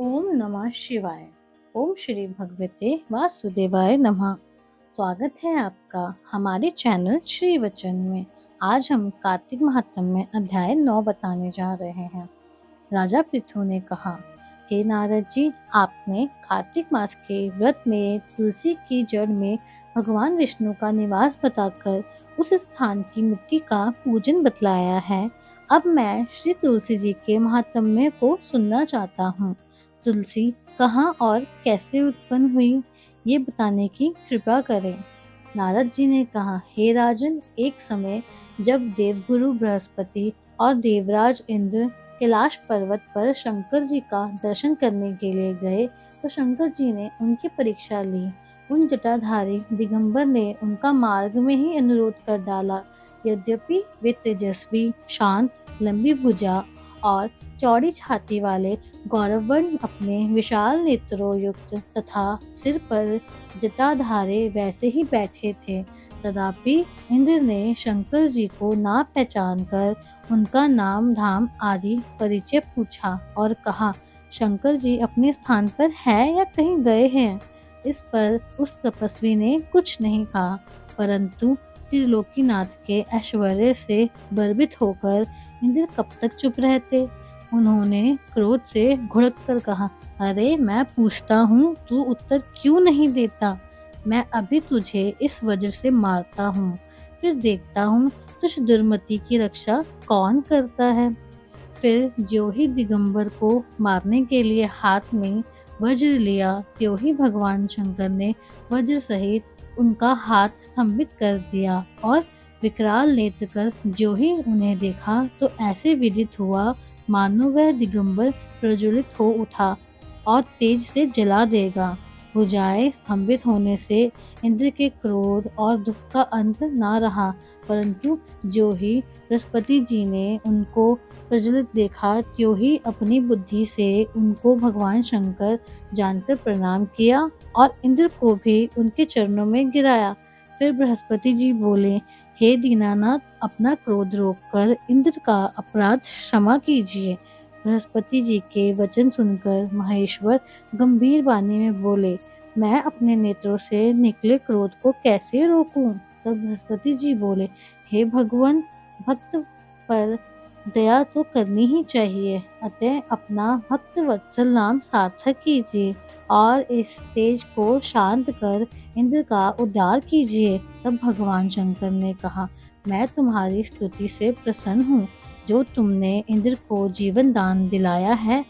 ओम नमः शिवाय। ओम श्री भगवते वासुदेवाय नमः। स्वागत है आपका हमारे चैनल श्री वचन में। आज हम कार्तिक महात्म्य में अध्याय 9 बताने जा रहे हैं। राजा पृथु ने कहा, हे नारद जी, आपने कार्तिक मास के व्रत में तुलसी की जड़ में भगवान विष्णु का निवास बताकर उस स्थान की मिट्टी का पूजन बतलाया है। अब मैं श्री तुलसी जी के महात्म्य को सुनना चाहता हूँ। तुलसी कहाँ और कैसे उत्पन्न हुई, ये बताने की कृपा करें। नारद जी ने कहा, हे राजन, एक समय जब देवगुरु बृहस्पति और देवराज इंद्र कैलाश पर्वत पर शंकर जी का दर्शन करने के लिए गए तो शंकर जी ने उनकी परीक्षा ली। उन जटाधारी दिगंबर ने उनका मार्ग में ही अनुरोध कर डाला। यद्यपि वे तेजस्वी, शांत, लंबी भुजा और चौड़ी छाती वाले गौरवर्ण अपने विशाल नेत्रों युक्त तथा सिर पर जटाधारे वैसे ही बैठे थे, तथापि इंद्र ने शंकर जी को ना पहचान कर उनका नाम धाम आदि परिचय पूछा और कहा, शंकर जी अपने स्थान पर है या कहीं गए हैं। इस पर उस तपस्वी ने कुछ नहीं कहा, परंतु त्रिलोकीनाथ के ऐश्वर्य से गर्वित होकर इंद्र कब तक चुप रहते। उन्होंने क्रोध से घुड़क कर कहा, अरे मैं पूछता हूँ, तू उत्तर क्यों नहीं देता। मैं अभी तुझे इस वज्र से मारता हूँ, फिर देखता हूँ तुझ दुर्मति की रक्षा कौन करता है। फिर जो ही दिगंबर को मारने के लिए हाथ में वज्र लिया, त्यों ही भगवान शंकर ने वज्र सहित उनका हाथ स्तंभित कर दिया और विकराल नेत्र कर जो ही उन्हें देखा तो ऐसे विदित हुआ मानो वह दिगंबर प्रज्वलित हो उठा और तेज से जला देगा। भुजाएं स्तंभित होने से इंद्र के क्रोध और दुख का अंत ना रहा, परंतु जो ही बृहस्पति जी ने उनको प्रज्वलित देखा, त्यों ही अपनी बुद्धि से उनको भगवान शंकर जानकर प्रणाम किया और इंद्र को भी उनके चरणों में गिराया। फिर बृहस्पति जी बोले, हे दीनानाथ, अपना क्रोध रोककर इंद्र का अपराध क्षमा कीजिए। बृहस्पति जी के वचन सुनकर महेश्वर गंभीर वाणी में बोले, मैं अपने नेत्रों से निकले क्रोध को कैसे रोकूं। तब बृहस्पति जी बोले, हे भगवान, भक्त पर दया तो करनी ही चाहिए, अतः अपना भक्त वत्सल नाम सार्थक कीजिए और इस तेज को शांत कर इंद्र का उद्धार कीजिए। तब भगवान शंकर ने कहा, मैं तुम्हारी स्तुति से प्रसन्न हूँ, जो तुमने इंद्र को जीवन दान दिलाया है।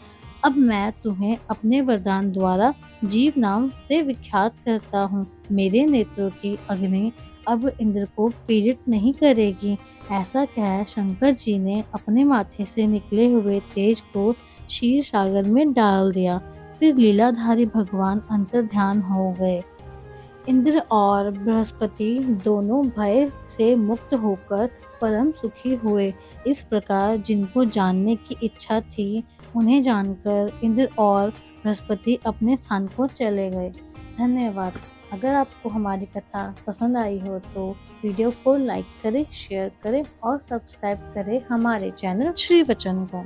अब मैं तुम्हें अपने वरदान द्वारा जीव नाम से विख्यात करता हूँ। मेरे नेत्रों की अग्नि अब इंद्र को पीड़ित नहीं करेगी। ऐसा कह शंकर जी ने अपने माथे से निकले हुए तेज को क्षीर सागर में डाल दिया। फिर लीलाधारी भगवान अंतर्ध्यान हो गए। इंद्र और बृहस्पति दोनों भय से मुक्त होकर परम सुखी हुए। इस प्रकार जिनको जानने की इच्छा थी, उन्हें जानकर इंद्र और बृहस्पति अपने स्थान को चले गए। धन्यवाद। अगर आपको हमारी कथा पसंद आई हो तो वीडियो को लाइक करें, शेयर करें और सब्सक्राइब करें हमारे चैनल श्री वचन को।